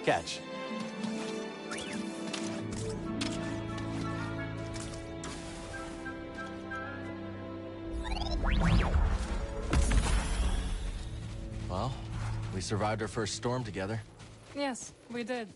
Catch. Well, we survived our first storm together. Yes, we did.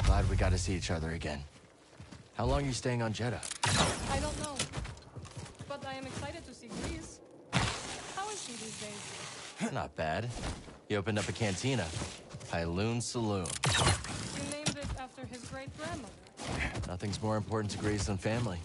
Glad we got to see each other again. How long are you staying on Jeddah? I don't know. But I am excited to see Greece. How is she these days? Not bad. He opened up a cantina. Pyloon Saloon. You named it after his great-grandmother. Nothing's more important to Greece than family.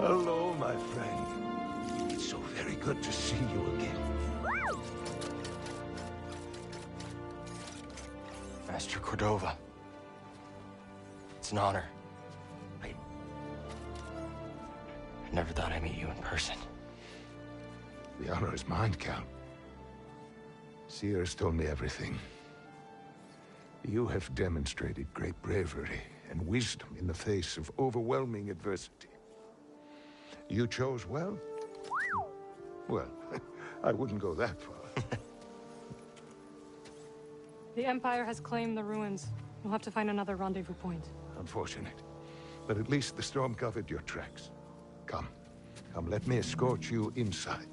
Hello, my friend. It's so very good to see you again. Master Cordova. It's an honor. I never thought I'd meet you in person. The honor is mine, Count. Seers told me everything. You have demonstrated great bravery and wisdom in the face of overwhelming adversity. You chose well? Well, I wouldn't go that far. The Empire has claimed the ruins. We'll have to find another rendezvous point. Unfortunate. But at least the storm covered your tracks. Come. Come, let me escort you inside.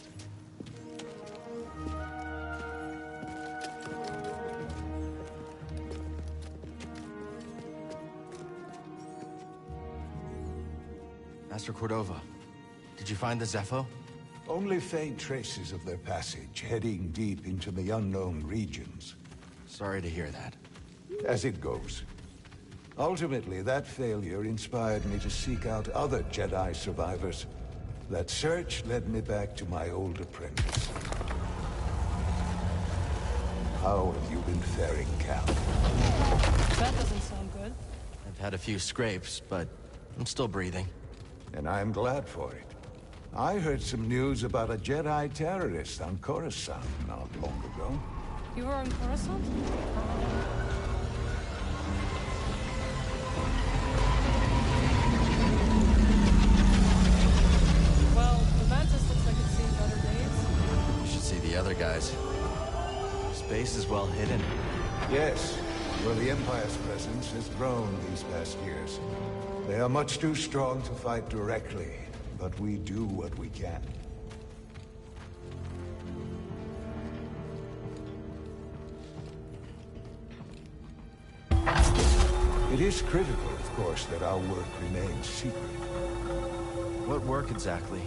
Master Cordova, did you find the Zepho? Only faint traces of their passage, heading deep into the unknown regions. Sorry to hear that. As it goes. Ultimately, that failure inspired me to seek out other Jedi survivors. That search led me back to my old apprentice. How have you been faring, Cal? That doesn't sound good. I've had a few scrapes, but I'm still breathing. And I'm glad for it. I heard some news about a Jedi terrorist on Coruscant not long ago. You were on Coruscant? Well, the Mantis looks like it's seen better days. You should see the other guys. Space is well hidden. Yes, well, the Empire's presence has grown these past years. They are much too strong to fight directly, but we do what we can. It is critical, of course, that our work remains secret. What work exactly?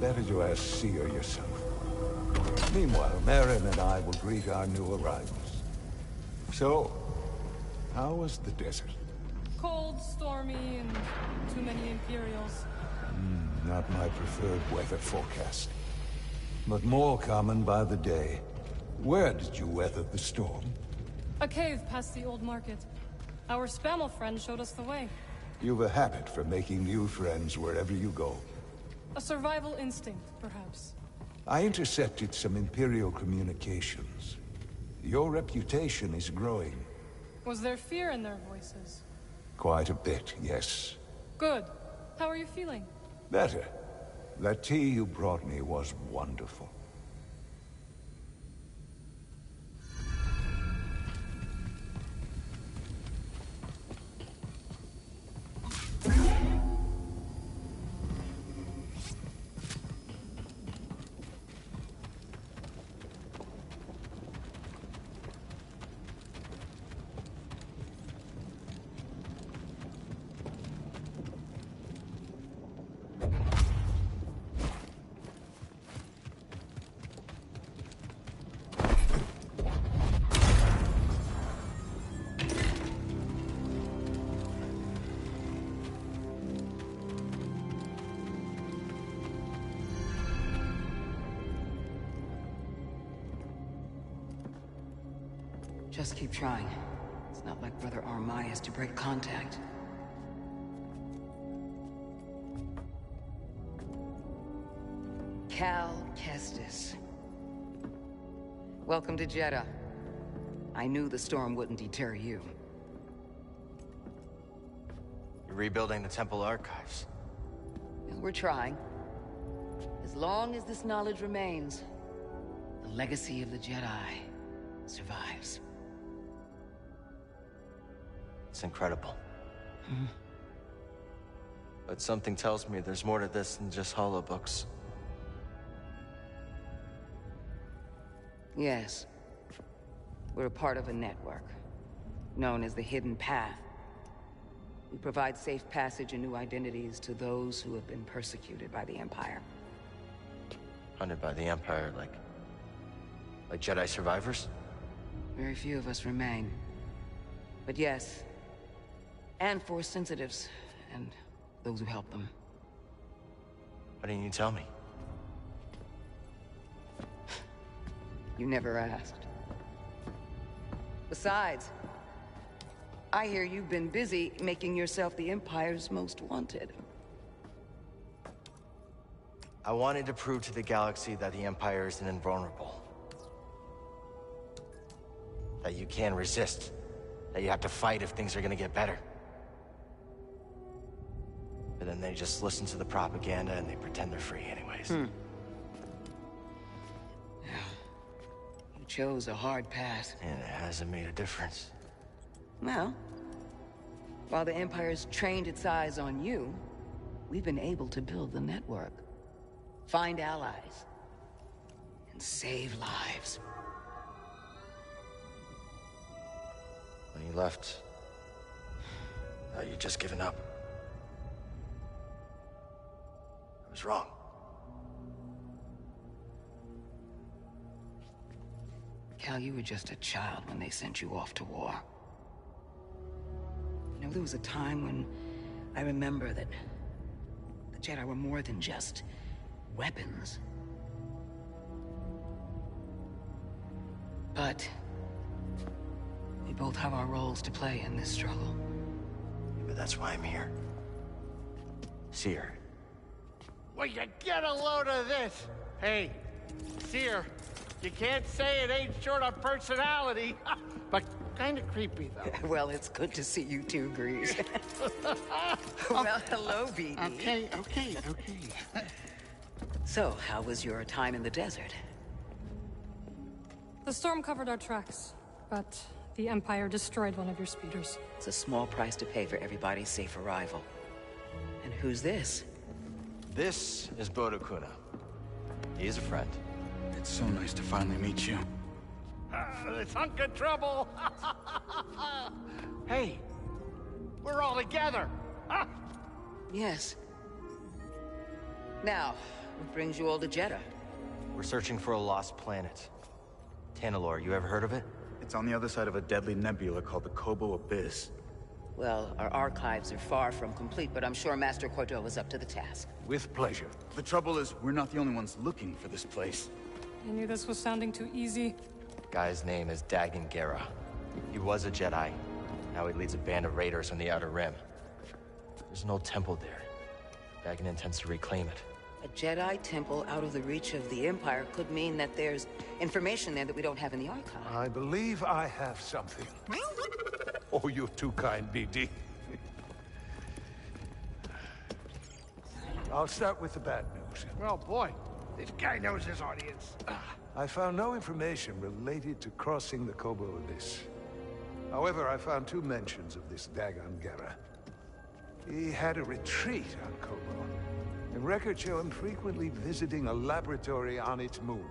Better to ask Seer yourself. Meanwhile, Marin and I will greet our new arrivals. So, how was the desert? Cold, stormy, and too many Imperials. Not my preferred weather forecast. But more common by the day. Where did you weather the storm? A cave past the old market. Our Spammel friend showed us the way. You've a habit for making new friends wherever you go. A survival instinct, perhaps. I intercepted some Imperial communications. Your reputation is growing. Was there fear in their voices? Quite a bit, yes. Good. How are you feeling? Better. That tea you brought me was wonderful. Just keep trying. It's not like Brother Armai has to break contact. Cal Kestis. Welcome to Jeddah. I knew the storm wouldn't deter you. You're rebuilding the Temple archives. And we're trying. As long as this knowledge remains, the legacy of the Jedi survives. It's incredible. But something tells me there's more to this than just holobooks. Yes. We're a part of a network, known as the Hidden Path. We provide safe passage and new identities to those who have been persecuted by the Empire. Hunted by the Empire, like Jedi survivors? Very few of us remain. But yes, and Force sensitives, and those who help them. Why didn't you tell me? You never asked. Besides, I hear you've been busy making yourself the Empire's most wanted. I wanted to prove to the galaxy that the Empire isn't invulnerable. That you can resist. That you have to fight if things are gonna get better. But then they just listen to the propaganda and they pretend they're free anyways. You chose a hard path. And it hasn't made a difference. Well, while the Empire's trained its eyes on you, we've been able to build the network. Find allies. And save lives. When you left, I thought you'd just given up. I was wrong. Cal, you were just a child when they sent you off to war. You know, there was a time when I remember that the Jedi were more than just weapons. But we both have our roles to play in this struggle. But that's why I'm here. Seer. Well, you get a load of this. Hey, Seer, you can't say it ain't short on personality, but kind of creepy, though. Well, it's good to see you too, Grease. Well, hello, BD. Okay. So, how was your time in the desert? The storm covered our tracks, but the Empire destroyed one of your speeders. It's a small price to pay for everybody's safe arrival. And who's this? This is Bodokuna. He's a friend. It's so nice to finally meet you. This hunk of trouble. Hey, we're all together. Yes. Now, what brings you all to Jeddah? We're searching for a lost planet. Tanalorr, you ever heard of it? It's on the other side of a deadly nebula called the Kobo Abyss. Well, our archives are far from complete, but I'm sure Master Cordo is up to the task. With pleasure. The trouble is, we're not the only ones looking for this place. I knew this was sounding too easy. Guy's name is Dagan Gera. He was a Jedi. Now he leads a band of raiders on the Outer Rim. There's an old temple there. Dagan intends to reclaim it. A Jedi temple out of the reach of the Empire could mean that there's information there that we don't have in the archive. I believe I have something. Oh, you're too kind, BD. I'll start with the bad news. Well, boy, this guy knows his audience. I found no information related to crossing the Kobo Abyss. However, I found 2 mentions of this Dagan Gera. He had a retreat on Kobo, and records show him frequently visiting a laboratory on its moon.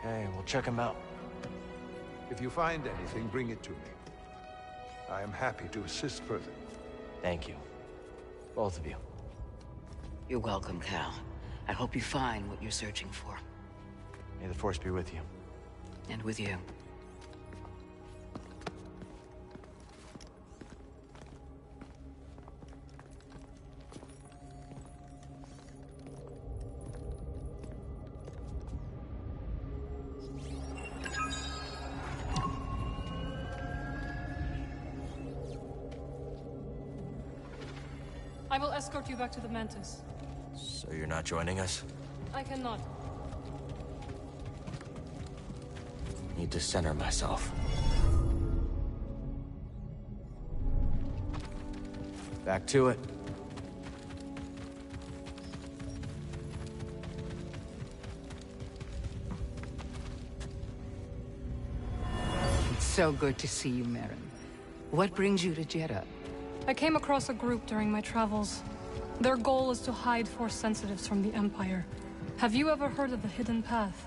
Okay, we'll check him out. If you find anything, bring it to me. I am happy to assist further. Thank you. Both of you. You're welcome, Cal. I hope you find what you're searching for. May the Force be with you. And with you. I will escort you back to the Mantis. So you're not joining us? I cannot. Need to center myself. Back to it. It's so good to see you, Merrin. What brings you to Jeddah? I came across a group during my travels. Their goal is to hide Force sensitives from the Empire. Have you ever heard of the Hidden Path?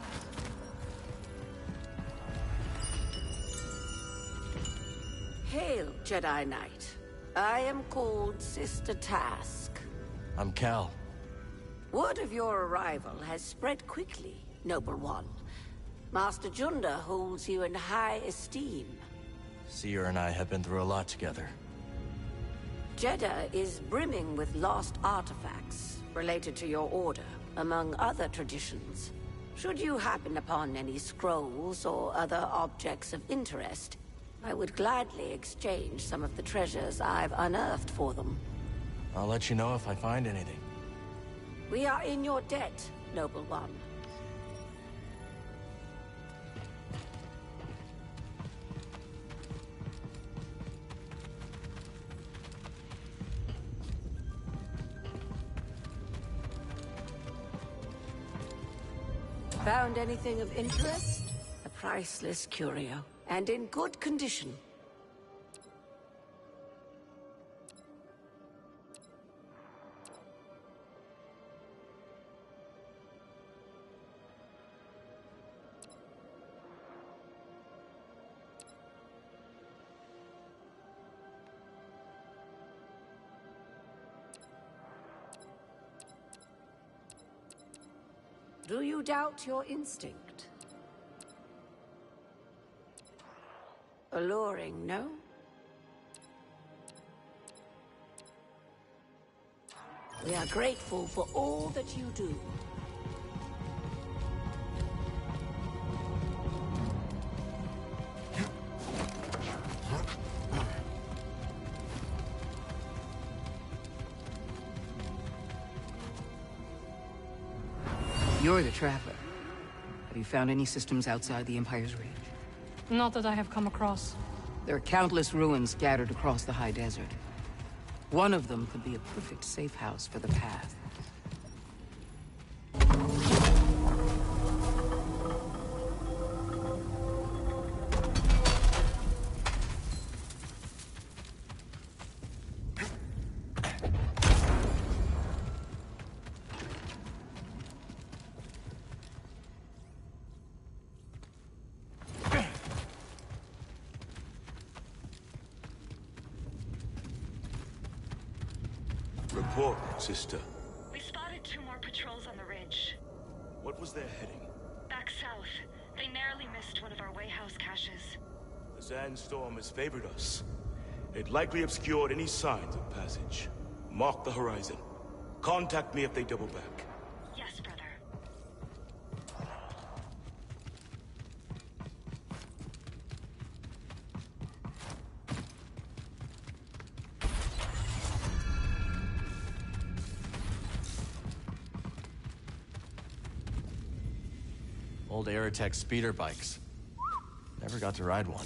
Hail, Jedi Knight. I am called Sister Task. I'm Cal. Word of your arrival has spread quickly, Noble One. Master Junda holds you in high esteem. Seer and I have been through a lot together. Jeddah is brimming with lost artifacts related to your order, among other traditions. Should you happen upon any scrolls or other objects of interest, I would gladly exchange some of the treasures I've unearthed for them. I'll let you know if I find anything. We are in your debt, Noble One. Found anything of interest? A priceless curio, and in good condition. Do you doubt your instinct? Alluring, no? We are grateful for all that you do. You're the traveler. Have you found any systems outside the Empire's reach? Not that I have come across. There are countless ruins scattered across the high desert. One of them could be a perfect safe house for the path. Report, sister. We spotted 2 more patrols on the ridge. What was their heading? Back south. They narrowly missed one of our wayhouse caches. The sandstorm has favored us. It likely obscured any signs of passage. Mark the horizon. Contact me if they double back. Yes, brother. Old Aerotech speeder bikes. Never got to ride one.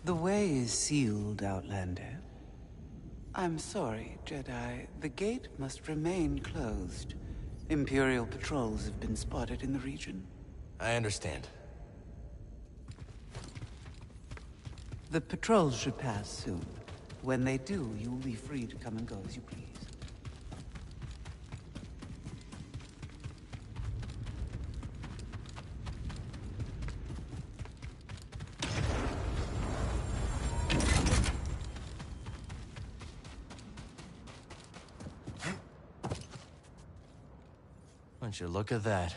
The way is sealed, Outlander. I'm sorry, Jedi. The gate must remain closed. Imperial patrols have been spotted in the region. I understand. The patrols should pass soon. When they do, you'll be free to come and go as you please. Won't you look at that?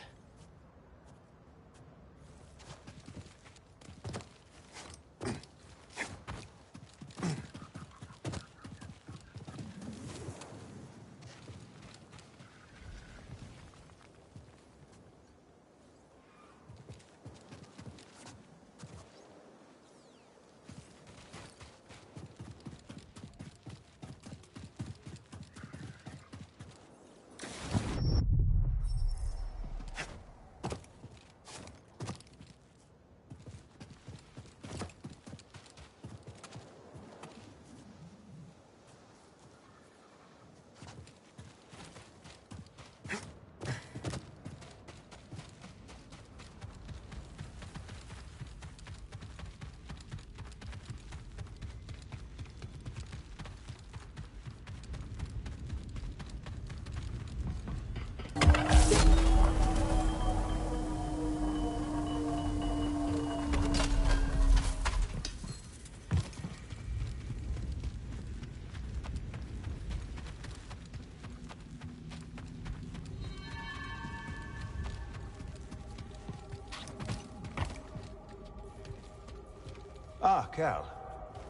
Ah, Cal.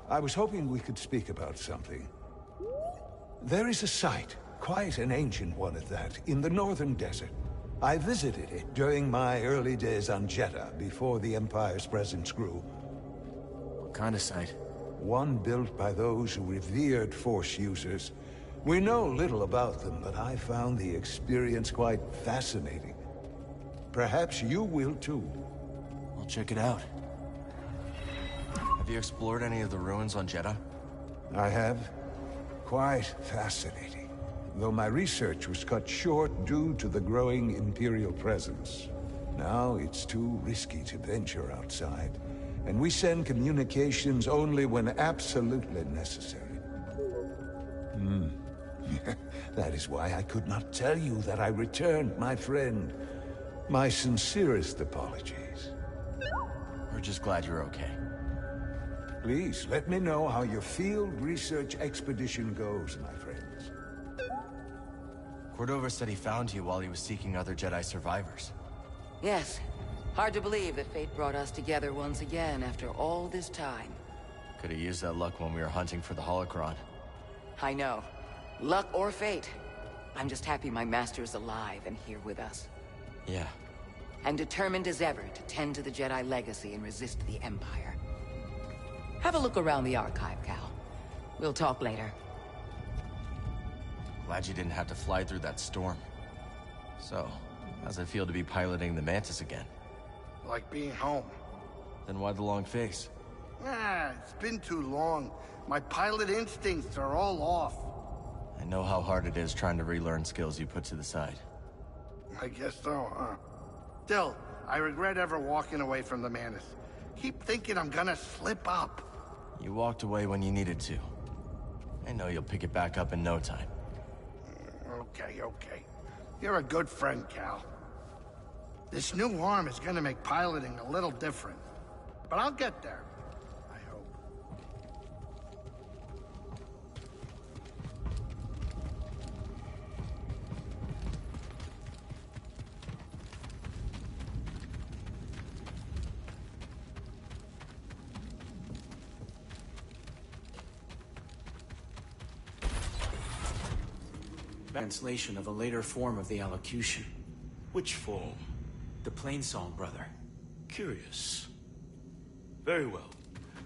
I was hoping we could speak about something. There is a site, quite an ancient one at that, in the northern desert. I visited it during my early days on Jeddah, before the Empire's presence grew. What kind of site? One built by those who revered Force users. We know little about them, but I found the experience quite fascinating. Perhaps you will too. I'll check it out. Have you explored any of the ruins on Jeddah? I have. Quite fascinating. Though my research was cut short due to the growing Imperial presence. Now it's too risky to venture outside, and we send communications only when absolutely necessary. That is why I could not tell you that I returned, my friend. My sincerest apologies. We're just glad you're okay. Please, let me know how your field research expedition goes, my friends. Cordova said he found you while he was seeking other Jedi survivors. Yes. Hard to believe that fate brought us together once again after all this time. Could have used that luck when we were hunting for the holocron. I know. Luck or fate. I'm just happy my master is alive and here with us. Yeah. And determined as ever to tend to the Jedi legacy and resist the Empire. Have a look around the archive, Cal. We'll talk later. Glad you didn't have to fly through that storm. So, how's it feel to be piloting the Mantis again? Like being home. Then why the long face? It's been too long. My pilot instincts are all off. I know how hard it is trying to relearn skills you put to the side. I guess so, huh? Still, I regret ever walking away from the Mantis. Keep thinking I'm gonna slip up. You walked away when you needed to. I know you'll pick it back up in no time. Okay. You're a good friend, Cal. This new arm is gonna make piloting a little different. But I'll get there. I hope. Translation of a later form of the allocution. Which form? The Plainsong, brother. Curious. Very well.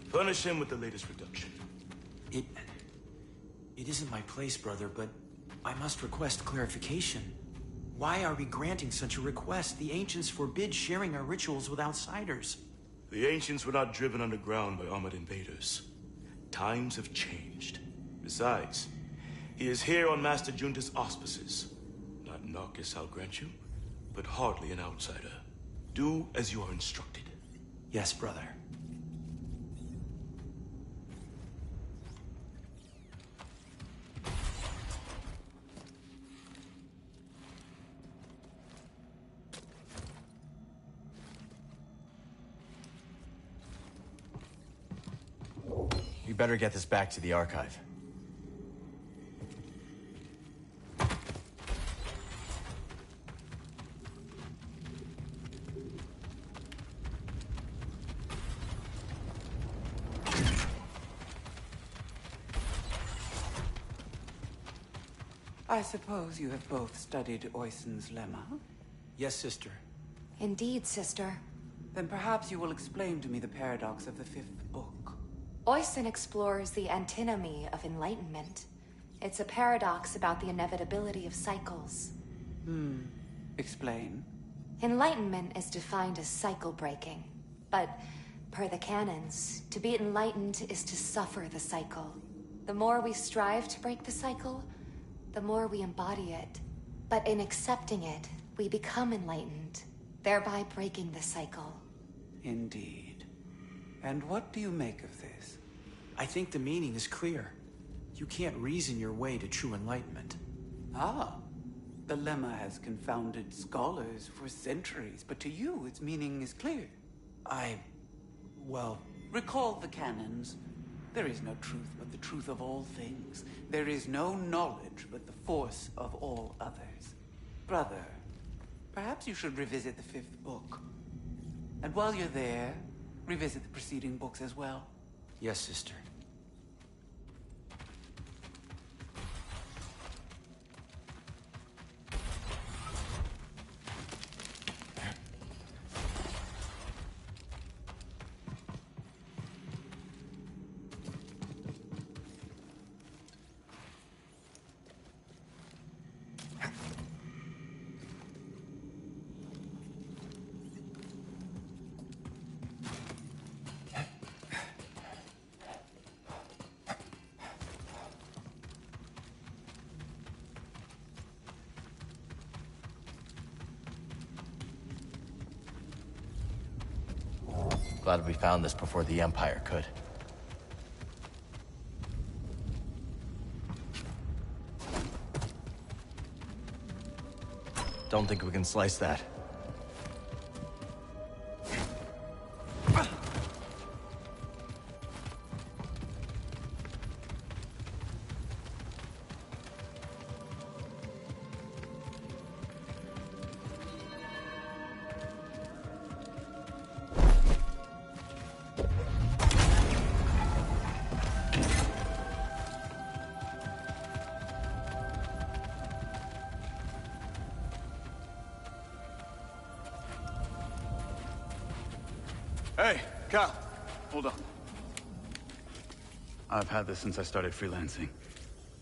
Furnish him with the latest reduction. It isn't my place, brother, but I must request clarification. Why are we granting such a request? The ancients forbid sharing our rituals with outsiders. The ancients were not driven underground by armored invaders. Times have changed. Besides, he is here on Master Junta's auspices. Not Narcus, I'll grant you, but hardly an outsider. Do as you are instructed. Yes, brother. You better get this back to the archive. I suppose you have both studied Oisin's lemma? Yes, sister. Indeed, sister. Then perhaps you will explain to me the paradox of the fifth book. Oisin explores the antinomy of enlightenment. It's a paradox about the inevitability of cycles. Explain. Enlightenment is defined as cycle breaking. But, per the canons, to be enlightened is to suffer the cycle. The more we strive to break the cycle, the more we embody it. But in accepting it, we become enlightened, thereby breaking the cycle. Indeed. And what do you make of this? I think the meaning is clear. You can't reason your way to true enlightenment. Ah. The lemma has confounded scholars for centuries, but to you its meaning is clear. Well... Recall the canons. There is no truth but the truth of all things. There is no knowledge but the force of all others. Brother, perhaps you should revisit the fifth book. And while you're there, revisit the preceding books as well. Yes, sister. Glad we found this before the Empire could. Don't think we can slice that. Hey, Cal, hold on. I've had this since I started freelancing.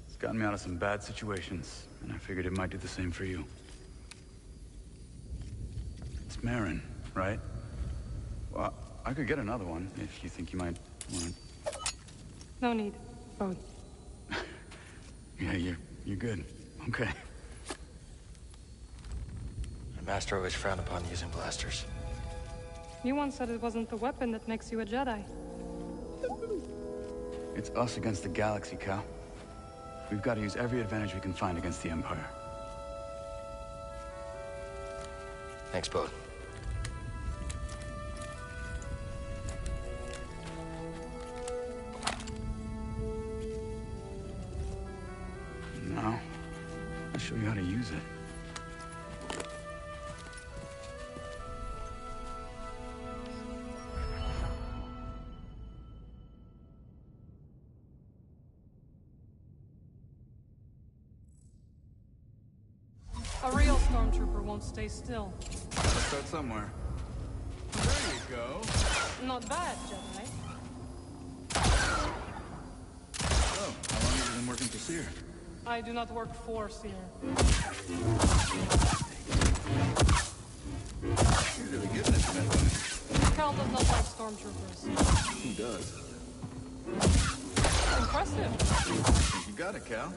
It's gotten me out of some bad situations, and I figured it might do the same for you. It's Marin, right? Well, I could get another one if you think you might want it. No need. Both. Yeah, you're good. Okay. My master always frowned upon using blasters. You once said it wasn't the weapon that makes you a Jedi. It's us against the galaxy, Cal. We've got to use every advantage we can find against the Empire. Thanks, Bode. Now, I'll show you how to use it. A real stormtrooper won't stay still. Let's start somewhere. There you go. Not bad, Jedi. So, how long have you been working for Seer? I do not work for Seer. You're really giving it to me, buddy. Cal does not like stormtroopers. He does. Impressive. I think you got it, Cal.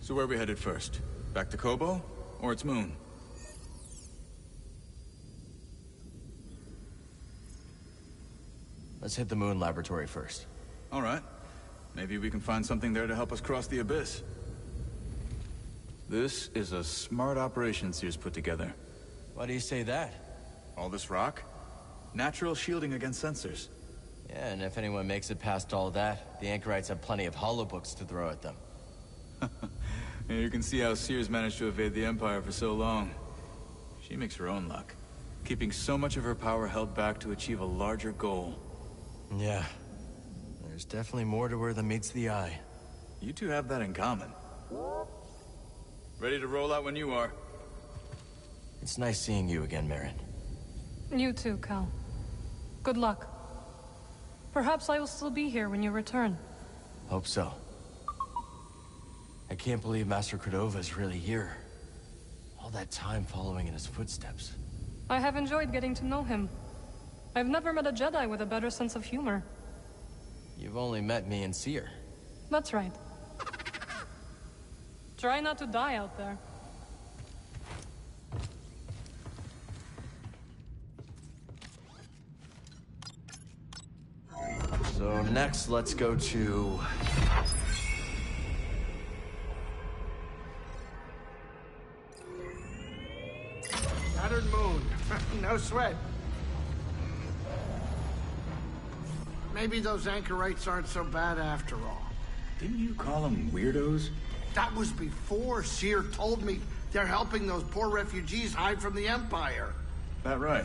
So where are we headed first? Back to Kobo? Or its moon? Let's hit the moon laboratory first. All right. Maybe we can find something there to help us cross the abyss. This is a smart operation Seer's put together. Why do you say that? All this rock? Natural shielding against sensors. Yeah, and if anyone makes it past all that, the Anchorites have plenty of holobooks to throw at them. Yeah, you can see how Seer's managed to evade the Empire for so long. She makes her own luck, keeping so much of her power held back to achieve a larger goal. Yeah. There's definitely more to her than meets the eye. You two have that in common. Ready to roll out when you are. It's nice seeing you again, Marin. You too, Cal. Good luck. Perhaps I will still be here when you return. Hope so. I can't believe Master Cordova is really here. All that time following in his footsteps. I have enjoyed getting to know him. I've never met a Jedi with a better sense of humor. You've only met me and Seer. That's right. Try not to die out there. So next, let's go to... Saturn moon. No sweat. Maybe those anchorites aren't so bad after all. Didn't you call them weirdos? That was before Seer told me they're helping those poor refugees hide from the Empire. That right?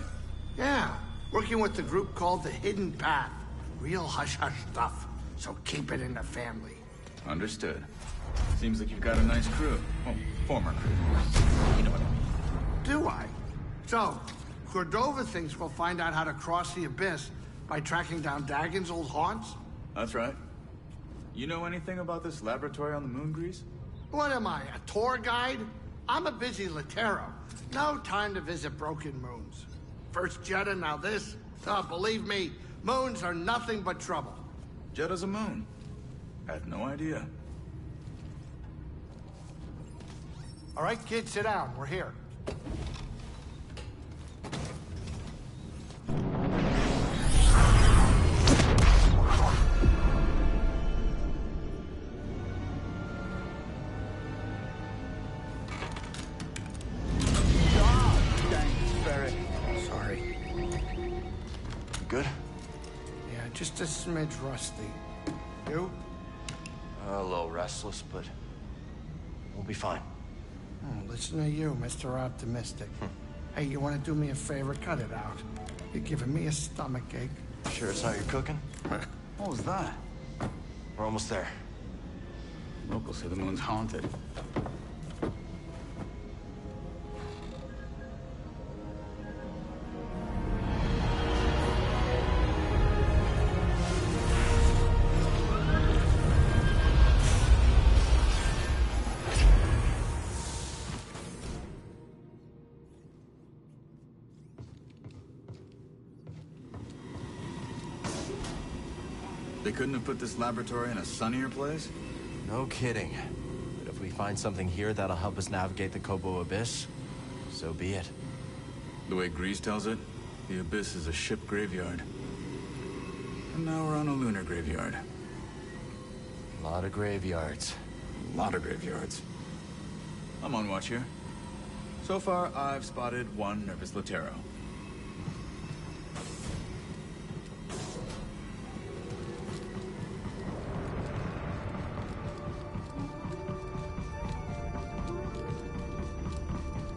Yeah, working with the group called the Hidden Path. Real hush-hush stuff, so keep it in the family. Understood. Seems like you've got a nice crew. Well, former crew. You know what I mean. Do I? So, Cordova thinks we'll find out how to cross the abyss by tracking down Dagon's old haunts? That's right. You know anything about this laboratory on the moon, Grease? What am I, a tour guide? I'm a busy Latero. No time to visit broken moons. First Jeddah, now this. Oh, believe me, moons are nothing but trouble. Jeddah's a moon. Had no idea. All right, kids, sit down. We're here. Sorry. You good? Yeah, just a smidge rusty. You? A little restless, but we'll be fine. Oh, listen to you, Mr. Optimistic. Hey, you want to do me a favor? Cut it out. You're giving me a stomachache. Sure it's not your cooking? What was that? We're almost there. Locals say the moon's haunted. They couldn't have put this laboratory in a sunnier place? No kidding. But if we find something here that'll help us navigate the Kobo Abyss, so be it. The way Grease tells it, the Abyss is a ship graveyard. And now we're on a lunar graveyard. A lot of graveyards. A lot of graveyards. I'm on watch here. So far, I've spotted one nervous Latero.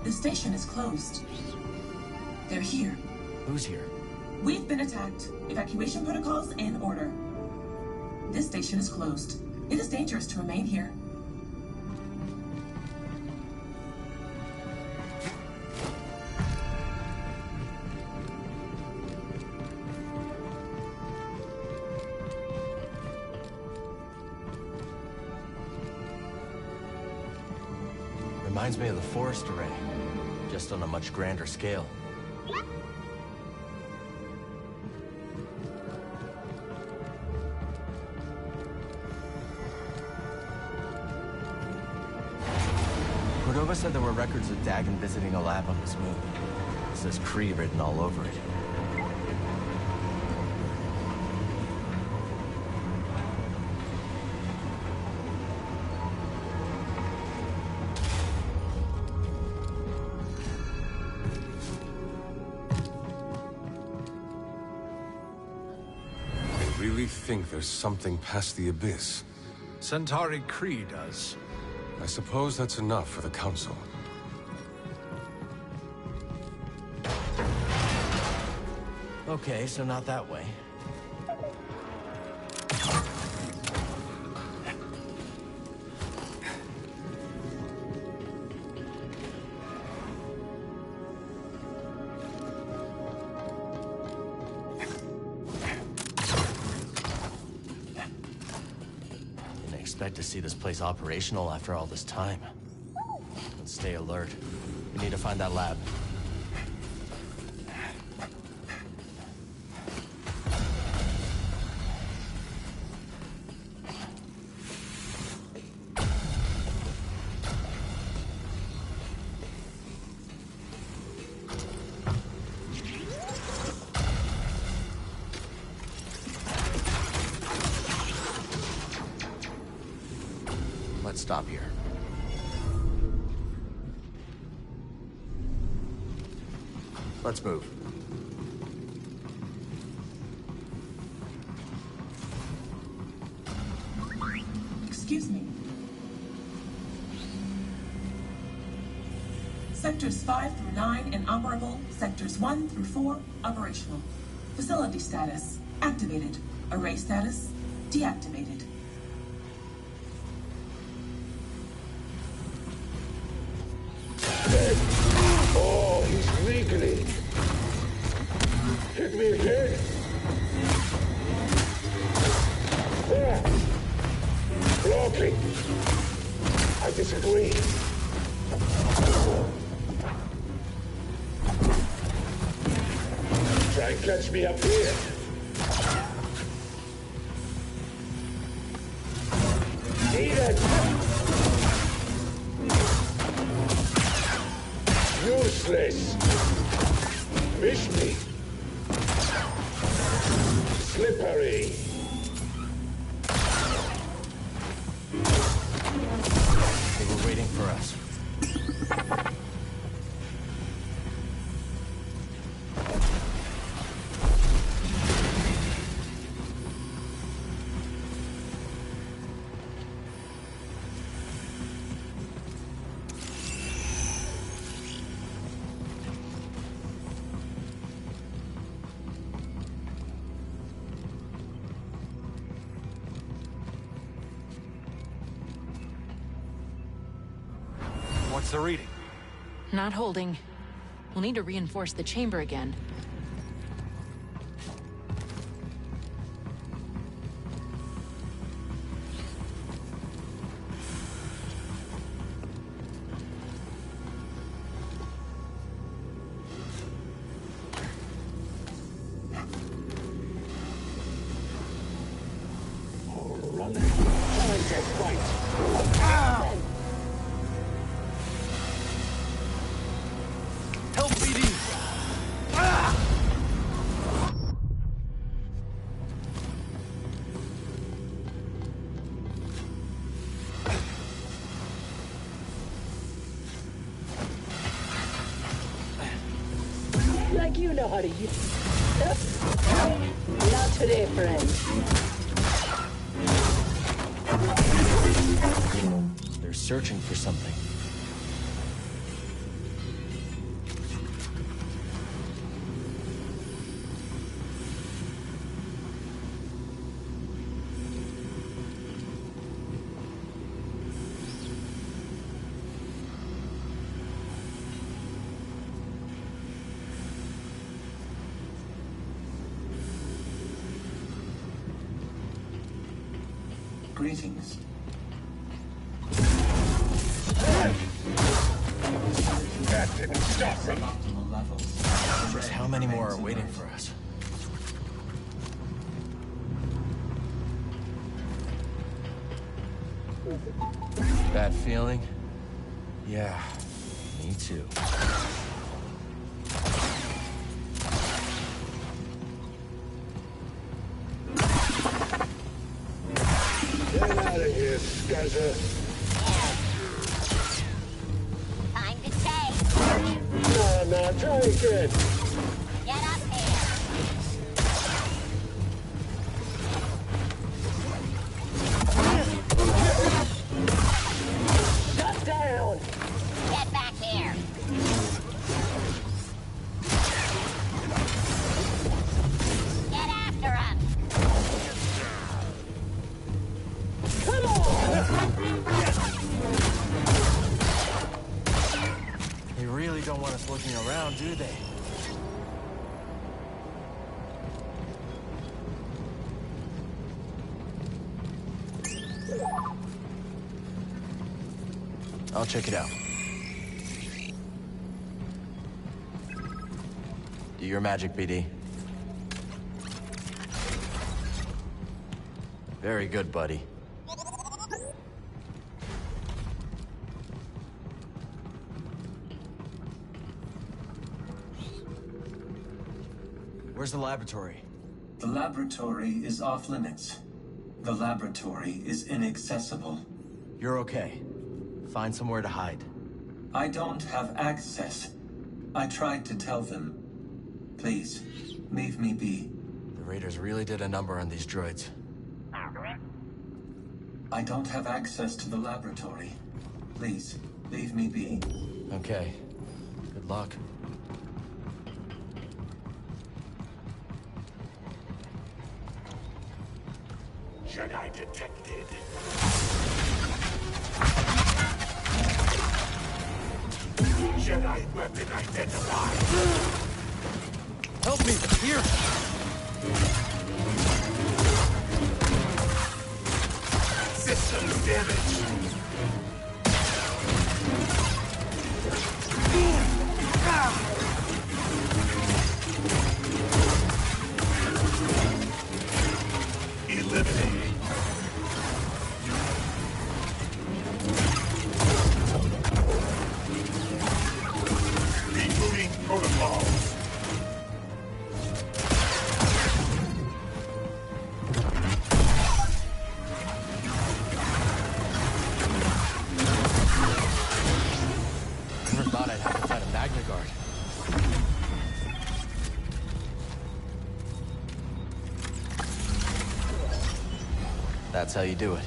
The station is closed. They're here. Who's here? We've been attacked. Evacuation protocols in order. This station is closed. It is dangerous to remain here. Reminds me of the forest array, just on a much grander scale. Cordova said there were records of Dagon visiting a lab on this moon. It says Kree written all over it. Think there's something past the Abyss. Centauri Kree does. I suppose that's enough for the Council. Okay, so not that way. Expect to see this place operational after all this time. Let's stay alert. We need to find that lab. Let's stop here. Let's move. Excuse me. Sectors 5 through 9 inoperable. Sectors 1 through 4 operational. Facility status activated. Array status deactivated. Oh, he's wiggling. Hit me again. There. Blocking. I disagree. Try and catch me up here. Eat it. Useless. Miss me. Slippery. They were waiting for us. What's the reading? Not holding. We'll need to reinforce the chamber again. Help BD! Like you know how to use. Not today, friend. They're searching for something. Greetings. That didn't stop me. Optimal levels. Just how many more are waiting for us? Bad feeling? Yeah, me too. Get out of here, Scuzzer. Time to chase. No, try again. Get up here. Shut down! Get back here. Get after him. Come on! They really don't want us looking around, do they? I'll check it out. Do your magic, BD. Very good, buddy. Where's the laboratory? The laboratory is off limits. The laboratory is inaccessible. You're okay. Find somewhere to hide. I don't have access. I tried to tell them. Please, leave me be. The Raiders really did a number on these droids. I don't have access to the laboratory. Please, leave me be. Okay. Good luck. Jedi detected. Jedi weapon identified. Help me! Here! Systems damaged. Eliminated. Rebooting protocols. Never thought I'd have to fight a Magna Guard. That's how you do it.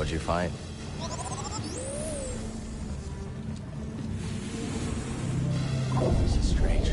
What'd you find? This is strange.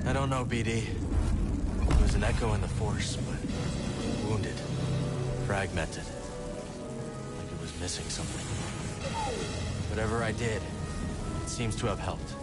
I don't know, BD. There was an echo in the Force, but wounded, fragmented. Like it was missing something. Whatever I did, it seems to have helped.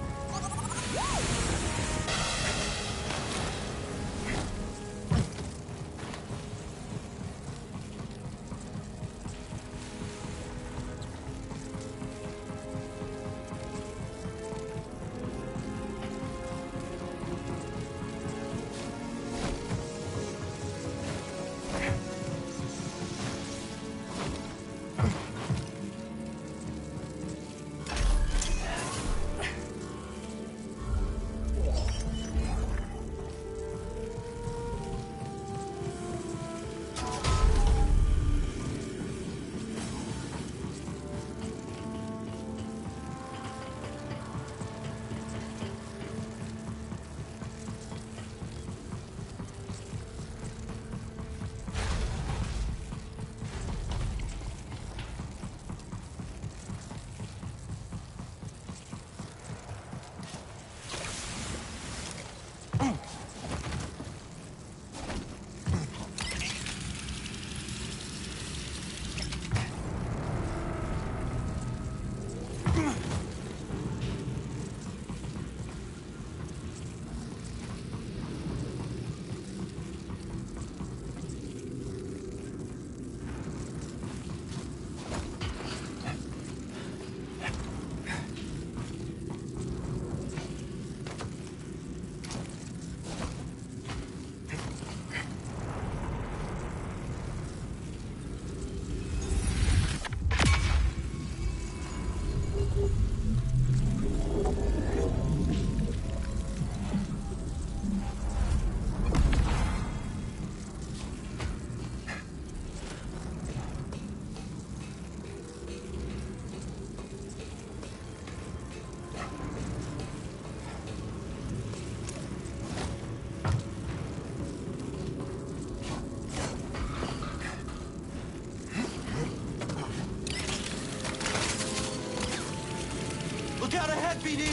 Look out ahead, BD!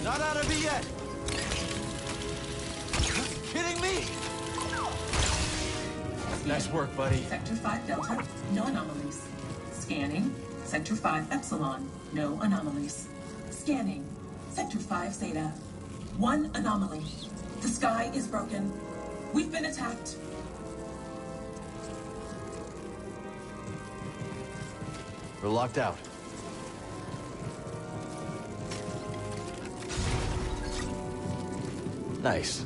Not out of it yet! Nice work, buddy. Sector 5 Delta, no anomalies. Scanning. Sector 5 Epsilon, no anomalies. Scanning. Sector 5 Zeta. One anomaly. The sky is broken. We've been attacked. We're locked out. Nice.